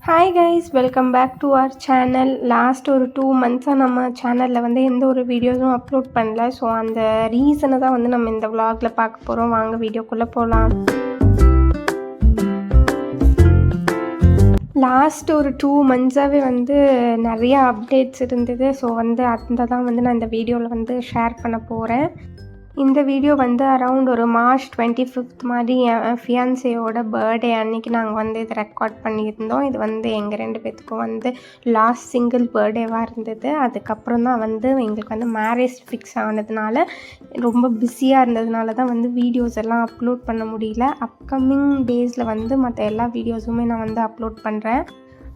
Hi guys, welcome back to our channel. Last ஒரு 2 மந்த்ஸாக நம்ம சேனலில் வந்து எந்த ஒரு வீடியோஸும் அப்லோட் பண்ணல. ஸோ அந்த ரீசனை தான் வந்து நம்ம இந்த விலாகில் பார்க்க போகிறோம். வாங்க வீடியோக்குள்ளே போகலாம். லாஸ்ட் ஒரு 2 மந்த்ஸாகவே வந்து நிறையா அப்டேட்ஸ் இருந்தது. ஸோ வந்து அந்த தான் வந்து நான் இந்த வீடியோவில் வந்து ஷேர் பண்ண போகிறேன். இந்த வீடியோ வந்து அரவுண்ட் ஒரு மார்ச் 25 மாதிரி என் ஃபியான்சேயோட பர்த்டே அன்றைக்கி நாங்கள் வந்து இதை ரெக்கார்ட் பண்ணியிருந்தோம். இது வந்து எங்கள் 2 பேத்துக்கும் வந்து லாஸ்ட் சிங்கிள் பர்த்டேவாக இருந்தது. அதுக்கப்புறம் தான் வந்து எங்களுக்கு வந்து மேரேஜ் ஃபிக்ஸ் ஆனதுனால ரொம்ப பிஸியாக இருந்ததுனால தான் வந்து வீடியோஸ் எல்லாம் அப்லோட் பண்ண முடியல. அப்கமிங் டேஸில் வந்து மற்ற எல்லா வீடியோஸுமே நான் வந்து அப்லோட் பண்ணுறேன்.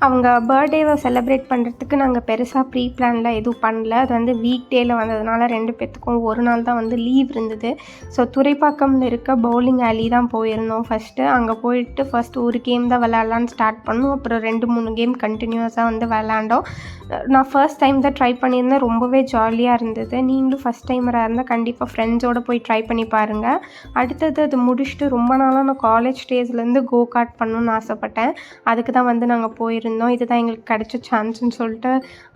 அவங்க பர்த்டேவை செலிப்ரேட் பண்ணுறதுக்கு நாங்கள் பெருசாக ப்ரீ பிளானில் எதுவும் பண்ணல. அது வந்து வீக் டேயில் வந்ததுனால 2 பேத்துக்கும் ஒரு நாள் தான் வந்து லீவ் இருந்தது. ஸோ துறைப்பாக்கம்ல இருக்க பவுலிங் ஆலி தான் போயிருந்தோம் ஃபஸ்ட்டு. அங்கே போயிட்டு ஃபஸ்ட்டு ஒரு கேம் தான் விளையாடலான்னு ஸ்டார்ட் பண்ணோம். அப்புறம் 2-3 கேம் கண்டினியூஸாக வந்து விளையாண்டோம். நான் ஃபர்ஸ்ட் டைம் தான் ட்ரை பண்ணியிருந்தேன். ரொம்பவே ஜாலியாக இருந்தது. நீங்களும் ஃபஸ்ட் டைமராக இருந்தால் கண்டிப்பாக ஃப்ரெண்ட்ஸோடு போய் ட்ரை பண்ணி பாருங்கள். அடுத்தது அது முடிச்சுட்டு ரொம்ப நாளாக நான் காலேஜ் டேஸ்லேருந்து கோ கார்ட் பண்ணணுன்னு ஆசைப்பட்டேன். அதுக்கு தான் வந்து நாங்கள் போயிருந்தோம். இதுதான் எங்களுக்கு கிடைச்ச சான்ஸ்ன்னு சொல்லிட்டு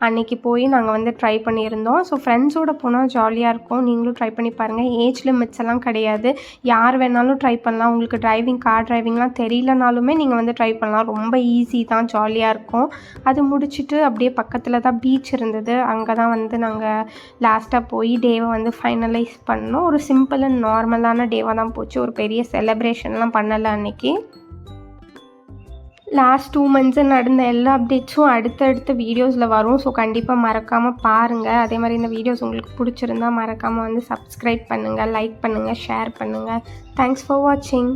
அன்றைக்கி போய் நாங்கள் வந்து ட்ரை பண்ணியிருந்தோம். ஸோ ஃப்ரெண்ட்ஸோடு போனால் ஜாலியாக இருக்கும். நீங்களும் ட்ரை பண்ணி பாருங்கள். ஏஜ் லிமிட்ஸ் எல்லாம் கிடையாது. யார் வேணாலும் ட்ரை பண்ணலாம். உங்களுக்கு கார் டிரைவிங்லாம் தெரியலனாலுமே நீங்கள் வந்து ட்ரை பண்ணலாம். ரொம்ப ஈஸி தான், ஜாலியாக இருக்கும். அது முடிச்சுட்டு அப்படியே பக்கத்தில் தான் பீச் இருந்தது. அங்கே தான் வந்து நாங்கள் லாஸ்ட்டாக போய் டேவை வந்து ஃபைனலைஸ் பண்ணோம். ஒரு சிம்பிள் அண்ட் நார்மலான டேவாக தான் போச்சு. ஒரு பெரிய செலிப்ரேஷன்லாம் பண்ணலை அன்றைக்கி. லாஸ்ட் 2 மந்த்ஸு நடந்த எல்லா அப்டேட்ஸும் அடுத்தடுத்த வீடியோஸில் வரும். ஸோ கண்டிப்பாக மறக்காமல் பாருங்கள். அதே மாதிரி இந்த வீடியோஸ் உங்களுக்கு பிடிச்சிருந்தா மறக்காமல் வந்து சப்ஸ்கிரைப் பண்ணுங்கள், லைக் பண்ணுங்கள், ஷேர் பண்ணுங்கள். தேங்க்ஸ் ஃபார் வாட்சிங்.